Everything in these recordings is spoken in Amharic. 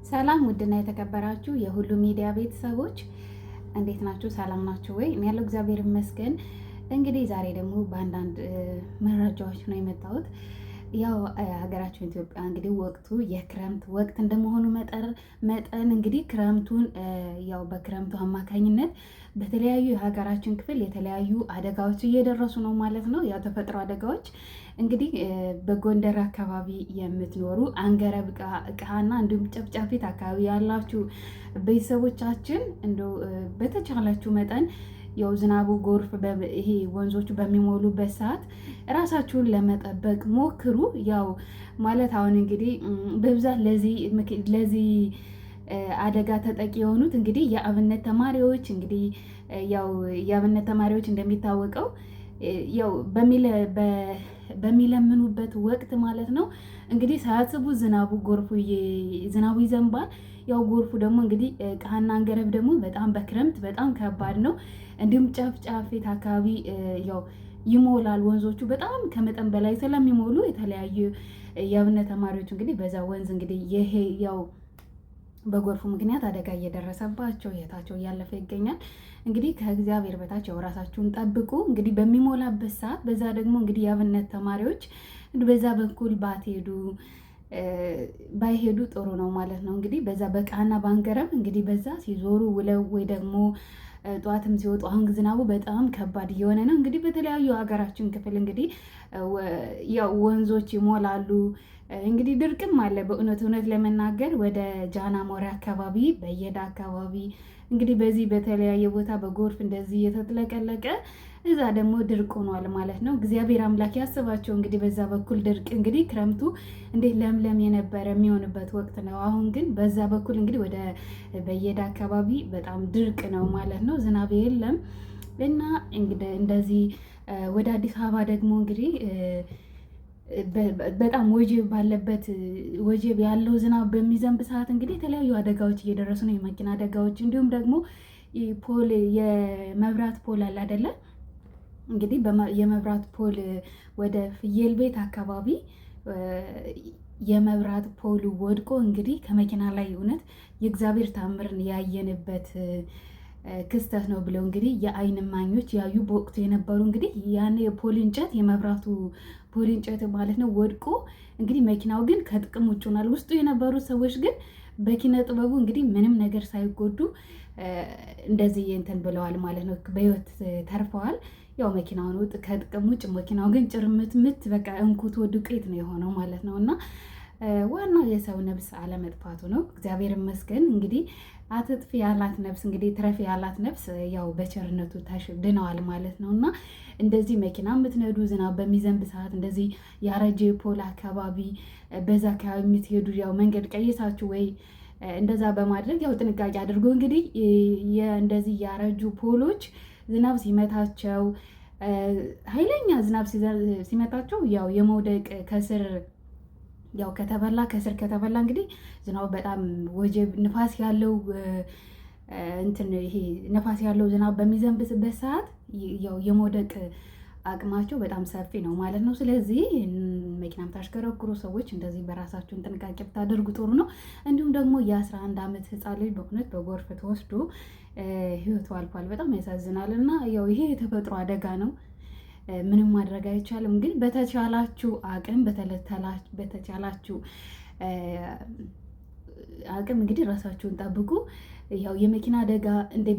ሰላም ውድና የተከበራችሁ የሁሉ ሚዲያ ቤተሰቦች እንዴት ናችሁ? ሰላም ናችሁ ወይ? እኔ ያለው እግዚአብሔር ይመስገን። እንግዲህ ዛሬ ደግሞ በአንዳንድ መረጃዎች ነው የመጣሁት። ያው ሀገራችን ኢትዮጵያ እንግዲህ ወቅቱ የክረምት ወቅት እንደመሆኑ መጠን እንግዲህ ክረምቱን ያው በክረምቱ አማካኝነት በተለያዩ የሀገራችን ክፍል የተለያዩ አደጋዎች እየደረሱ ነው ማለት ነው። ያው ተፈጥሮ አደጋዎች እንግዲህ በጎንደር አካባቢ የምትኖሩ አንገረብ ቃና እንዲሁም ጨፍጫፊት አካባቢ ያላችሁ ቤተሰቦቻችን እንደው በተቻላችሁ መጠን ያው ዝናቡ ጎርፍ ይሄ ወንዞቹ በሚሞሉበት ሰዓት ራሳችሁን ለመጠበቅ ሞክሩ። ያው ማለት አሁን እንግዲህ በብዛት ለዚህ አደጋ ተጠቂ የሆኑት እንግዲህ የአብነት ተማሪዎች እንግዲህ ያው የአብነት ተማሪዎች እንደሚታወቀው ያው በሚለምኑበት ወቅት ማለት ነው እንግዲህ ሳያስቡ ዝናቡ ይዘንባል። ያው ጎርፉ ደግሞ እንግዲህ ቃና አንገረብ ደግሞ በጣም በክረምት በጣም ከባድ ነው። እንዲሁም ጨፍጫፊት አካባቢ ያው ይሞላል። ወንዞቹ በጣም ከመጠን በላይ ስለሚሞሉ የተለያዩ የአብነት ተማሪዎች እንግዲህ በዛ ወንዝ እንግዲህ ይሄ ያው በጎርፉ ምክንያት አደጋ እየደረሰባቸው ህይወታቸው እያለፈ ይገኛል። እንግዲህ ከእግዚአብሔር በታች ያው ራሳችሁን ጠብቁ። እንግዲህ በሚሞላበት ሰዓት በዛ ደግሞ እንግዲህ የአብነት ተማሪዎች በዛ በኩል ባይሄዱ ጥሩ ነው ማለት ነው። እንግዲህ በዛ በቃና ባንገረብ እንግዲህ በዛ ሲዞሩ ውለው ወይ ደግሞ ጠዋትም ሲወጡ አሁን ዝናቡ በጣም ከባድ እየሆነ ነው። እንግዲህ በተለያዩ ሀገራችን ክፍል እንግዲህ ያው ወንዞች ይሞላሉ። እንግዲህ ድርቅም አለ። በእውነት ለመናገር ወደ ጃና ሞራ አካባቢ በየዳ አካባቢ እንግዲህ በዚህ በተለያየ ቦታ በጎርፍ እንደዚህ እየተጥለቀለቀ እዛ ደግሞ ድርቅ ሆኗል ማለት ነው። እግዚአብሔር አምላክ ያስባቸው። እንግዲህ በዛ በኩል ድርቅ እንግዲህ ክረምቱ እንዴት ለምለም የነበረ የሚሆንበት ወቅት ነው። አሁን ግን በዛ በኩል እንግዲህ ወደ በየዳ አካባቢ በጣም ድርቅ ነው ማለት ነው። ዝናብ የለም እና እንግዲህ እንደዚህ ወደ አዲስ አበባ ደግሞ እንግዲህ በጣም ወጀብ ያለው ዝናብ በሚዘንብ ሰዓት እንግዲህ የተለያዩ አደጋዎች እየደረሱ ነው። የመኪና አደጋዎች እንዲሁም ደግሞ የመብራት ፖል አለ አይደለ? እንግዲህ የመብራት ፖል ወደ ፍየል ቤት አካባቢ የመብራት ፖሉ ወድቆ እንግዲህ ከመኪና ላይ እውነት የእግዚአብሔር ታምርን ያየንበት ክስተት ነው ብለው እንግዲህ የዓይን እማኞች ያዩ በወቅቱ የነበሩ እንግዲህ ያን የፖል እንጨት የመብራቱ ፖል እንጨት ማለት ነው ወድቆ እንግዲህ መኪናው ግን ከጥቅም ውጭ ሆኗል። ውስጡ የነበሩ ሰዎች ግን በኪነ ጥበቡ እንግዲህ ምንም ነገር ሳይጎዱ እንደዚህ እንትን ብለዋል ማለት ነው። በህይወት ተርፈዋል። ያው መኪናውን ከጥቅም ውጭ መኪናው ግን ጭርምት በቃ እንኩቶ ዱቄት ነው የሆነው ማለት ነው። እና ዋናው የሰው ነፍስ አለመጥፋቱ ነው። እግዚአብሔር ይመስገን። እንግዲህ አትጥፊ ያላት ነፍስ እንግዲህ ትረፊ ያላት ነፍስ ያው በቸርነቱ ድነዋል ማለት ነው። እና እንደዚህ መኪና የምትነዱ ዝናብ በሚዘንብ ሰዓት እንደዚህ ያረጀ ፖል አካባቢ በዛ አካባቢ የምትሄዱ ያው መንገድ ቀይሳችሁ ወይ እንደዛ በማድረግ ያው ጥንቃቄ አድርጎ እንግዲህ እንደዚህ ያረጁ ፖሎች ዝናብ ሲመታቸው ኃይለኛ ዝናብ ሲመታቸው ያው የመውደቅ ከስር ከተበላ እንግዲህ ዝናቡ በጣም ወጀብ ንፋስ ያለው ይሄ ንፋስ ያለው ዝናብ በሚዘንብበት ሰዓት ያው የመውደቅ አቅማቸው በጣም ሰፊ ነው ማለት ነው። ስለዚህ መኪናም ታሽከረክሩ ሰዎች እንደዚህ በራሳችሁን ጥንቃቄ ብታደርጉ ጥሩ ነው። እንዲሁም ደግሞ የ11 ዓመት ህፃን ልጅ በእውነት በጎርፍ ተወስዶ ህይወቱ አልፏል። በጣም ያሳዝናል። እና ያው ይሄ የተፈጥሮ አደጋ ነው። ምንም ማድረግ አይቻልም። ግን በተቻላችሁ አቅም በተቻላችሁ አቅም እንግዲህ ራሳችሁን ጠብቁ። ያው የመኪና አደጋ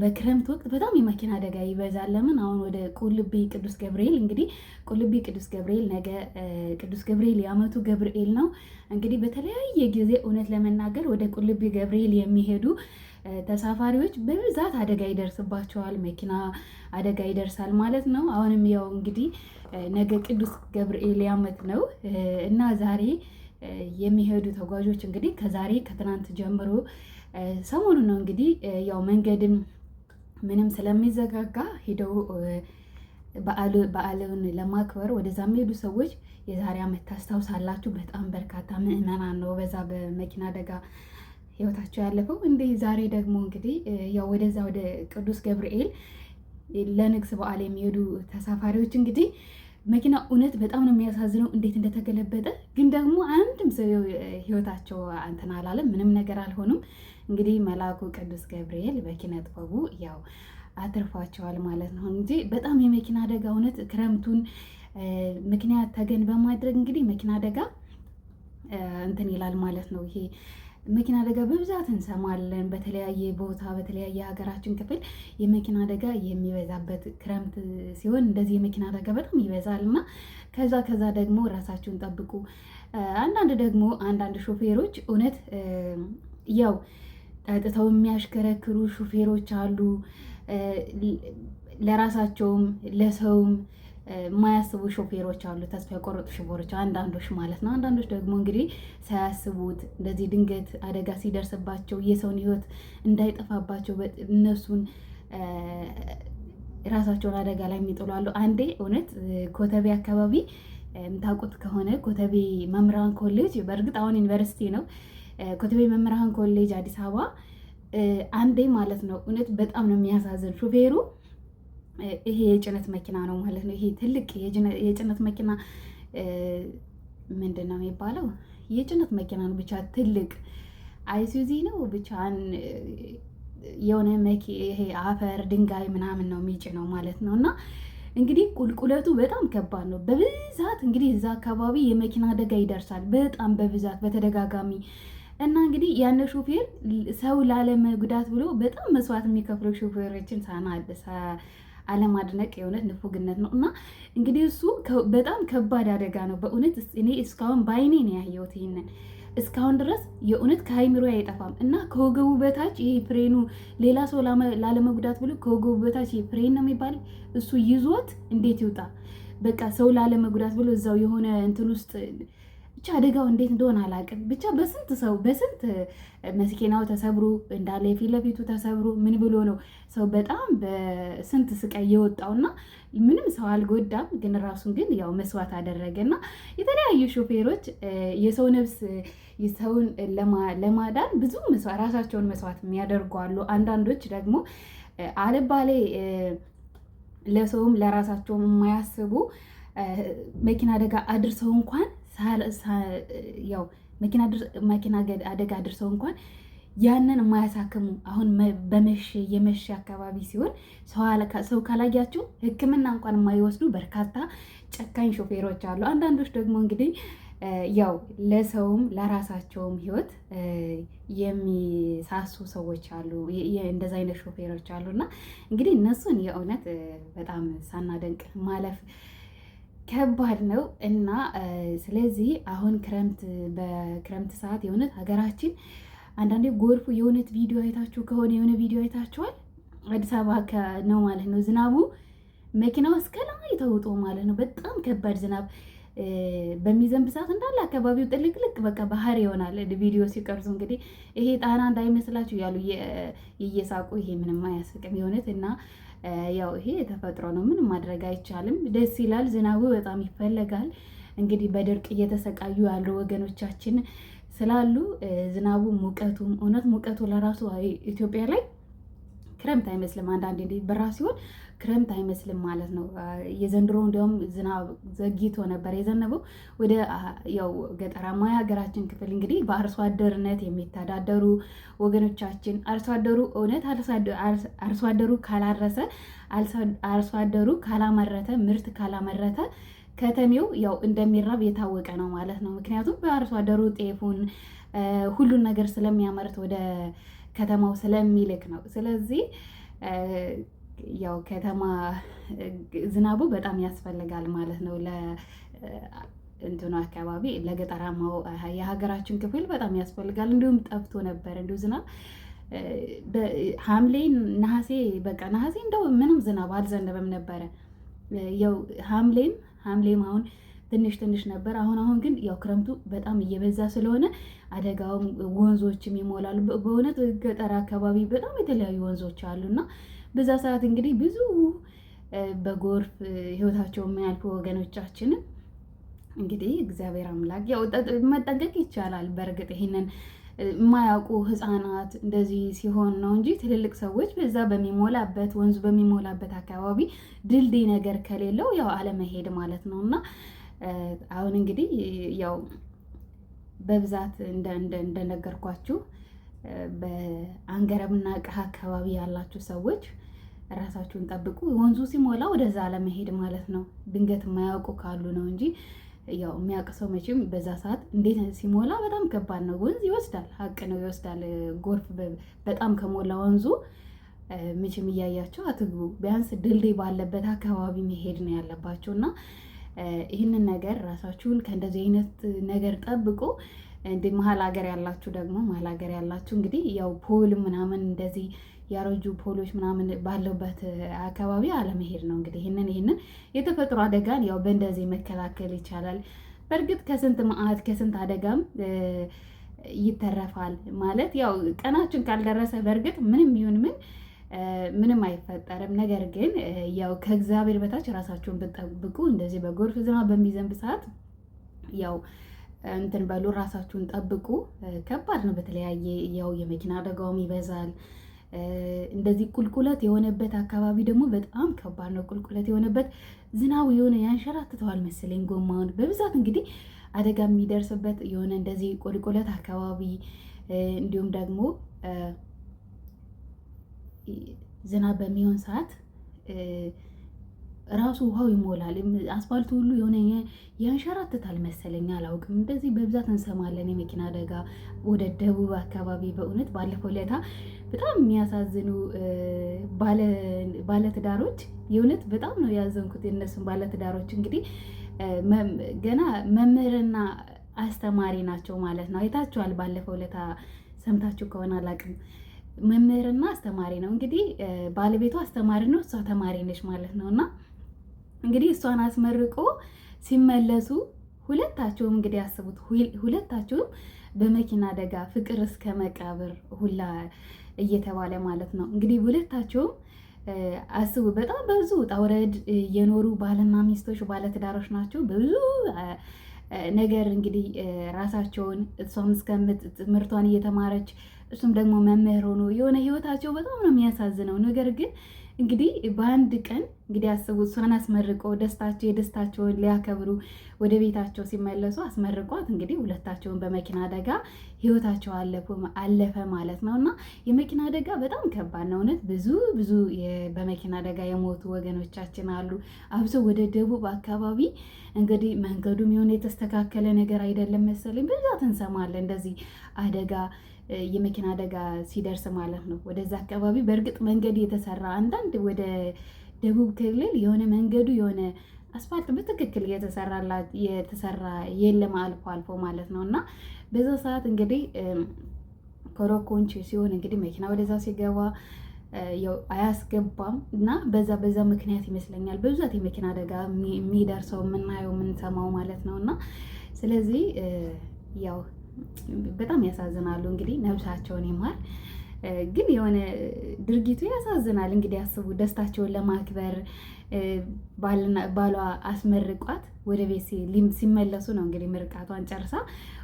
በክረምት ወቅት በጣም የመኪና አደጋ ይበዛል። ለምን አሁን ወደ ቁልቢ ቅዱስ ገብርኤል እንግዲህ ቁልቢ ቅዱስ ገብርኤል ነገ ቅዱስ ገብርኤል የዓመቱ ገብርኤል ነው። እንግዲህ በተለያየ ጊዜ እውነት ለመናገር ወደ ቁልቢ ገብርኤል የሚሄዱ ተሳፋሪዎች በብዛት አደጋ ይደርስባቸዋል። መኪና አደጋ ይደርሳል ማለት ነው። አሁንም ያው እንግዲህ ነገ ቅዱስ ገብርኤል ዓመት ነው እና ዛሬ የሚሄዱ ተጓዦች እንግዲህ ከትናንት ጀምሮ ሰሞኑን ነው እንግዲህ ያው መንገድም ምንም ስለሚዘጋጋ ሄደው በዓልን ለማክበር ወደዛ የሚሄዱ ሰዎች የዛሬ ዓመት ታስታውሳላችሁ። በጣም በርካታ ምዕመናን ነው በዛ በመኪና አደጋ ህይወታቸው ያለፈው። እንዲህ ዛሬ ደግሞ እንግዲህ ያው ወደዛ ወደ ቅዱስ ገብርኤል ለንግስ በዓል የሚሄዱ ተሳፋሪዎች እንግዲህ መኪና እውነት በጣም ነው የሚያሳዝነው እንዴት እንደተገለበጠ። ግን ደግሞ አንድም ሰው ህይወታቸው እንትን አላለም፣ ምንም ነገር አልሆኑም። እንግዲህ መልአኩ ቅዱስ ገብርኤል በኪነ ጥበቡ ያው አትርፏቸዋል ማለት ነው እንጂ በጣም የመኪና አደጋ እውነት ክረምቱን ምክንያት ተገን በማድረግ እንግዲህ መኪና አደጋ እንትን ይላል ማለት ነው። ይሄ መኪና አደጋ በብዛት እንሰማለን። በተለያየ ቦታ በተለያየ ሀገራችን ክፍል የመኪና አደጋ የሚበዛበት ክረምት ሲሆን እንደዚህ የመኪና አደጋ በጣም ይበዛል እና ከዛ ደግሞ ራሳችሁን ጠብቁ። አንዳንድ ሾፌሮች እውነት ያው ጠጥተው የሚያሽከረክሩ ሾፌሮች አሉ። ለራሳቸውም ለሰውም የማያስቡ ሾፌሮች አሉ፣ ተስፋ የቆረጡ ሾፌሮች አንዳንዶች ማለት ነው። አንዳንዶች ደግሞ እንግዲህ ሳያስቡት እንደዚህ ድንገት አደጋ ሲደርስባቸው የሰውን ሕይወት እንዳይጠፋባቸው እነሱን ራሳቸውን አደጋ ላይ የሚጥሉ አሉ። አንዴ እውነት ኮተቤ አካባቢ የምታውቁት ከሆነ ኮተቤ መምህራን ኮሌጅ፣ በእርግጥ አሁን ዩኒቨርሲቲ ነው። ኮተቤ መምህራን ኮሌጅ አዲስ አበባ አንዴ ማለት ነው እውነት በጣም ነው የሚያሳዝን ሾፌሩ ይሄ የጭነት መኪና ነው ማለት ነው። ይሄ ትልቅ የጭነት መኪና ምንድን ነው የሚባለው? የጭነት መኪና ነው ብቻ ትልቅ አይሱዚ ነው ብቻ የሆነ ይሄ አፈር ድንጋይ ምናምን ነው የሚጭነው ማለት ነው። እና እንግዲህ ቁልቁለቱ በጣም ከባድ ነው። በብዛት እንግዲህ እዛ አካባቢ የመኪና አደጋ ይደርሳል በጣም በብዛት በተደጋጋሚ። እና እንግዲህ ያነ ሾፌር ሰው ላለመጉዳት ብሎ በጣም መስዋዕት የሚከፍለው ሾፌሮችን አለማድነቅ የእውነት ንፉግነት ነው። እና እንግዲህ እሱ በጣም ከባድ አደጋ ነው በእውነት። እኔ እስካሁን በአይኔ ነው ያየሁት ይሄንን እስካሁን ድረስ የእውነት ከአይምሮ አይጠፋም። እና ከወገቡ በታች ይሄ ፍሬኑ ሌላ ሰው ላለመጉዳት ብሎ ከወገቡ በታች ይሄ ፍሬን ነው የሚባለው እሱ ይዞት እንዴት ይውጣ? በቃ ሰው ላለመጉዳት ብሎ እዛው የሆነ እንትን ውስጥ ብቻ አደጋው እንዴት እንደሆነ አላውቅም። ብቻ በስንት መስኪናው ተሰብሮ እንዳለ የፊት ለፊቱ ተሰብሮ ምን ብሎ ነው ሰው በጣም በስንት ስቃይ የወጣውና ምንም ሰው አልጎዳም። ግን ራሱን ግን ያው መስዋዕት አደረገና የተለያዩ ሾፌሮች የሰው ነፍስ ሰውን ለማዳን ብዙ ራሳቸውን መስዋዕት የሚያደርጉ አሉ። አንዳንዶች ደግሞ አልባሌ ለሰውም ለራሳቸውም የማያስቡ መኪና አደጋ አድርሰው እንኳን ያው መኪና አደጋ አድርሰው እንኳን ያንን የማያሳክሙ አሁን የመሸ አካባቢ ሲሆን ሰው ካላያቸው ሕክምና እንኳን የማይወስዱ በርካታ ጨካኝ ሾፌሮች አሉ። አንዳንዶች ደግሞ እንግዲህ ያው ለሰውም ለራሳቸውም ሕይወት የሚሳሱ ሰዎች አሉ። እንደዛ አይነት ሾፌሮች አሉ እና እንግዲህ እነሱን የእውነት በጣም ሳናደንቅ ማለፍ ከባድ ነው። እና ስለዚህ አሁን በክረምት ሰዓት የእውነት ሀገራችን አንዳንዴ ጎርፉ የእውነት ቪዲዮ አይታችሁ ከሆነ የሆነ ቪዲዮ አይታችኋል። አዲስ አበባ ነው ማለት ነው። ዝናቡ መኪናው እስከ ላይ ተውጦ ማለት ነው። በጣም ከባድ ዝናብ በሚዘንብ ሰዓት እንዳለ አካባቢው ጥልቅልቅ በቃ ባህር ይሆናል። ቪዲዮ ሲቀርጹ እንግዲህ ይሄ ጣና እንዳይመስላችሁ ያሉ እየሳቁ ይሄ ምንም አያስቅም የእውነት። እና ያው ይሄ የተፈጥሮ ነው፣ ምንም ማድረግ አይቻልም። ደስ ይላል፣ ዝናቡ በጣም ይፈለጋል። እንግዲህ በድርቅ እየተሰቃዩ ያሉ ወገኖቻችን ስላሉ ዝናቡ ሙቀቱም እውነት ሙቀቱ ለራሱ ኢትዮጵያ ላይ ክረምት አይመስልም። አንዳንዴ እንዴ በራ ሲሆን ክረምት አይመስልም ማለት ነው። የዘንድሮ እንዲያውም ዝናብ ዘግይቶ ነበር የዘነበው ወደ ያው ገጠራማ የሀገራችን ክፍል እንግዲህ በአርሶ አደርነት የሚተዳደሩ ወገኖቻችን አርሶ አደሩ እውነት አርሶ አደሩ ካላረሰ አርሶ አደሩ ካላመረተ ምርት ካላመረተ ከተሜው ያው እንደሚራብ የታወቀ ነው ማለት ነው። ምክንያቱም በአርሶ አደሩ ጤፉን ሁሉን ነገር ስለሚያመርት ወደ ከተማው ስለሚልክ ነው። ስለዚህ ያው ከተማ ዝናቡ በጣም ያስፈልጋል ማለት ነው። ለእንትኑ አካባቢ ለገጠራማው የሀገራችን ክፍል በጣም ያስፈልጋል። እንዲሁም ጠፍቶ ነበር እንዲሁ ዝናብ ሐምሌ ነሐሴ በቃ ነሐሴ እንደው ምንም ዝናብ አልዘነበም ነበረ። ያው ሐምሌም አሁን ትንሽ ነበር። አሁን ግን ያው ክረምቱ በጣም እየበዛ ስለሆነ አደጋውም ወንዞችም ይሞላሉ። በእውነት ገጠር አካባቢ በጣም የተለያዩ ወንዞች አሉና በዛ ሰዓት እንግዲህ ብዙ በጎርፍ ህይወታቸው የሚያልፉ ወገኖቻችንን እንግዲህ እግዚአብሔር አምላክ ያው መጠንቀቅ ይቻላል። በእርግጥ ይሄንን የማያውቁ ህፃናት እንደዚህ ሲሆን ነው እንጂ ትልልቅ ሰዎች በዛ በሚሞላበት ወንዙ በሚሞላበት አካባቢ ድልድይ ነገር ከሌለው ያው አለመሄድ ማለት ነው። እና አሁን እንግዲህ ያው በብዛት እንደነገርኳችሁ በአንገረብና ቀሃ አካባቢ ያላችሁ ሰዎች ራሳችሁን ጠብቁ። ወንዙ ሲሞላ ወደዛ አለመሄድ ማለት ነው። ድንገት የማያውቁ ካሉ ነው እንጂ ያው የሚያውቅ ሰው መቼም በዛ ሰዓት እንዴት ሲሞላ በጣም ከባድ ነው። ወንዝ ይወስዳል፣ ሀቅ ነው ይወስዳል። ጎርፍ በጣም ከሞላ ወንዙ መቼም እያያቸው አትግቡ። ቢያንስ ድልድይ ባለበት አካባቢ መሄድ ነው ያለባቸው እና ይህንን ነገር ራሳችሁን ከእንደዚህ አይነት ነገር ጠብቁ። እንደ መሀል ሀገር ያላችሁ ደግሞ መሀል ሀገር ያላችሁ እንግዲህ ያው ፖል ምናምን እንደዚህ ያረጁ ፖሎች ምናምን ባለበት አካባቢ አለመሄድ ነው። እንግዲህ ይህንን የተፈጥሮ አደጋን ያው በእንደዚህ መከላከል ይቻላል። በእርግጥ ከስንት መዓት ከስንት አደጋም ይተረፋል ማለት ያው ቀናችን ካልደረሰ በእርግጥ ምንም ይሁን ምንም አይፈጠርም። ነገር ግን ያው ከእግዚአብሔር በታች ራሳችሁን ብትጠብቁ እንደዚህ በጎርፍ ዝናብ በሚዘንብ ሰዓት ያው እንትን በሉ ራሳችሁን ጠብቁ። ከባድ ነው። በተለያየ ያው የመኪና አደጋውም ይበዛል። እንደዚህ ቁልቁለት የሆነበት አካባቢ ደግሞ በጣም ከባድ ነው። ቁልቁለት የሆነበት ዝናቡ የሆነ ያንሸራትተዋል መሰለኝ ጎማውን በብዛት እንግዲህ አደጋ የሚደርስበት የሆነ እንደዚህ ቁልቁለት አካባቢ እንዲሁም ደግሞ ዝናብ በሚሆን ሰዓት ራሱ ውሃው ይሞላል። አስፋልቱ ሁሉ የሆነ ያንሸራትታል መሰለኝ አላውቅም። እንደዚህ በብዛት እንሰማለን የመኪና አደጋ ወደ ደቡብ አካባቢ። በእውነት ባለፈው ለታ በጣም የሚያሳዝኑ ባለትዳሮች የእውነት በጣም ነው ያዘንኩት። የእነሱም ባለትዳሮች እንግዲህ ገና መምህርና አስተማሪ ናቸው ማለት ነው። አይታችኋል። ባለፈው ለታ ሰምታችሁ ከሆነ አላውቅም። መምህርና አስተማሪ ነው እንግዲህ ባለቤቷ አስተማሪ ነው፣ እሷ ተማሪ ነች ማለት ነው። እና እንግዲህ እሷን አስመርቆ ሲመለሱ ሁለታቸውም እንግዲህ ያስቡት፣ ሁለታቸውም በመኪና አደጋ ፍቅር እስከ መቃብር ሁላ እየተባለ ማለት ነው። እንግዲህ ሁለታቸውም አስቡ፣ በጣም በብዙ ውጣ ውረድ የኖሩ ባልና ሚስቶች ባለትዳሮች ናቸው። በብዙ ነገር እንግዲህ ራሳቸውን እሷም ትምህርቷን እየተማረች እሱም ደግሞ መምህር ሆኖ የሆነ ህይወታቸው በጣም ነው የሚያሳዝነው። ነገር ግን እንግዲህ በአንድ ቀን እንግዲህ አስቡ፣ እሷን አስመርቀው የደስታቸውን ሊያከብሩ ወደ ቤታቸው ሲመለሱ አስመርቋት እንግዲህ ሁለታቸውን በመኪና አደጋ ህይወታቸው አለፈ ማለት ነው። እና የመኪና አደጋ በጣም ከባድ ነው እውነት። ብዙ በመኪና አደጋ የሞቱ ወገኖቻችን አሉ። አብሶ ወደ ደቡብ አካባቢ እንግዲህ መንገዱም የሆነ የተስተካከለ ነገር አይደለም መሰለኝ፣ ብዛት እንሰማለን እንደዚህ አደጋ የመኪና አደጋ ሲደርስ ማለት ነው። ወደዛ አካባቢ በእርግጥ መንገድ የተሰራ አንዳንድ ወደ ደቡብ ክልል የሆነ መንገዱ የሆነ አስፋልት በትክክል የተሰራ የለም አልፎ አልፎ ማለት ነው። እና በዛ ሰዓት እንግዲህ ኮረኮንች ሲሆን እንግዲህ መኪና ወደዛ ሲገባ ያው አያስገባም እና በዛ ምክንያት ይመስለኛል በብዛት የመኪና አደጋ የሚደርሰው የምናየው የምንሰማው ማለት ነው። እና ስለዚህ ያው በጣም ያሳዝናሉ። እንግዲህ ነብሳቸውን ይማር። ግን የሆነ ድርጊቱ ያሳዝናል። እንግዲህ አስቡ፣ ደስታቸውን ለማክበር ባሏ አስመርቋት ወደ ቤት ሲመለሱ ነው እንግዲህ ምርቃቷን ጨርሳ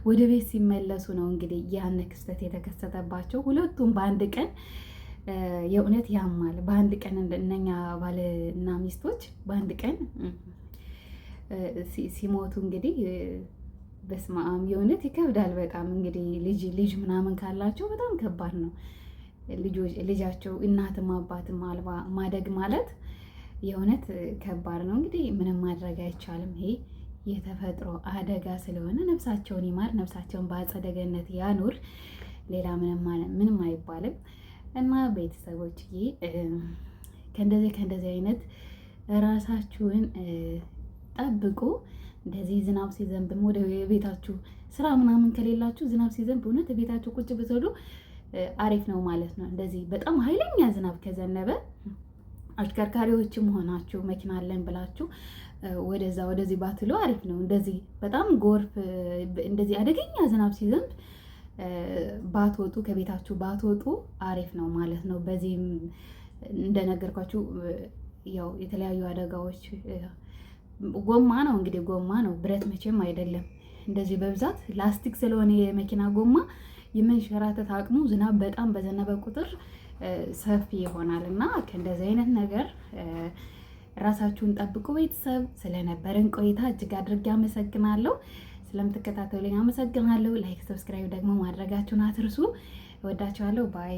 ወደ ቤት ሲመለሱ ነው እንግዲህ ያን ክስተት የተከሰተባቸው። ሁለቱም በአንድ ቀን የእውነት ያማል። በአንድ ቀን እነኛ ባልና ሚስቶች በአንድ ቀን ሲሞቱ እንግዲህ በስመ አብ የእውነት ይከብዳል በጣም። እንግዲህ ልጅ ምናምን ካላቸው በጣም ከባድ ነው። ልጃቸው እናትም አባትም አልባ ማደግ ማለት የእውነት ከባድ ነው። እንግዲህ ምንም ማድረግ አይቻልም። ይሄ የተፈጥሮ አደጋ ስለሆነ ነፍሳቸውን ይማር፣ ነፍሳቸውን በአጸደ ገነት ያኑር። ሌላ ምንም አይባልም። እና ቤተሰቦችዬ ከእንደዚህ አይነት ራሳችሁን ጠብቁ። እንደዚህ ዝናብ ሲዘንብም ወደ ቤታችሁ ስራ ምናምን ከሌላችሁ ዝናብ ሲዘንብ እውነት ቤታችሁ ቁጭ ብትሉ አሪፍ ነው ማለት ነው። እንደዚህ በጣም ኃይለኛ ዝናብ ከዘነበ አሽከርካሪዎችም ሆናችሁ መኪና አለን ብላችሁ ወደዚህ ባትሉ አሪፍ ነው። እንደዚህ በጣም ጎርፍ እንደዚህ አደገኛ ዝናብ ሲዘንብ ባትወጡ ከቤታችሁ ባትወጡ አሪፍ ነው ማለት ነው። በዚህም እንደነገርኳችሁ ያው የተለያዩ አደጋዎች ጎማ ነው እንግዲህ ጎማ ነው፣ ብረት መቼም አይደለም። እንደዚህ በብዛት ላስቲክ ስለሆነ የመኪና ጎማ የመንሸራተት አቅሙ ዝናብ በጣም በዘነበ ቁጥር ሰፊ ይሆናል እና ከእንደዚህ አይነት ነገር ራሳችሁን ጠብቁ። ቤተሰብ ስለነበረን ቆይታ እጅግ አድርጌ አመሰግናለሁ። ስለምትከታተሉኝ አመሰግናለሁ። ላይክ፣ ሰብስክራይብ ደግሞ ማድረጋችሁን አትርሱ። እወዳችኋለሁ። ባይ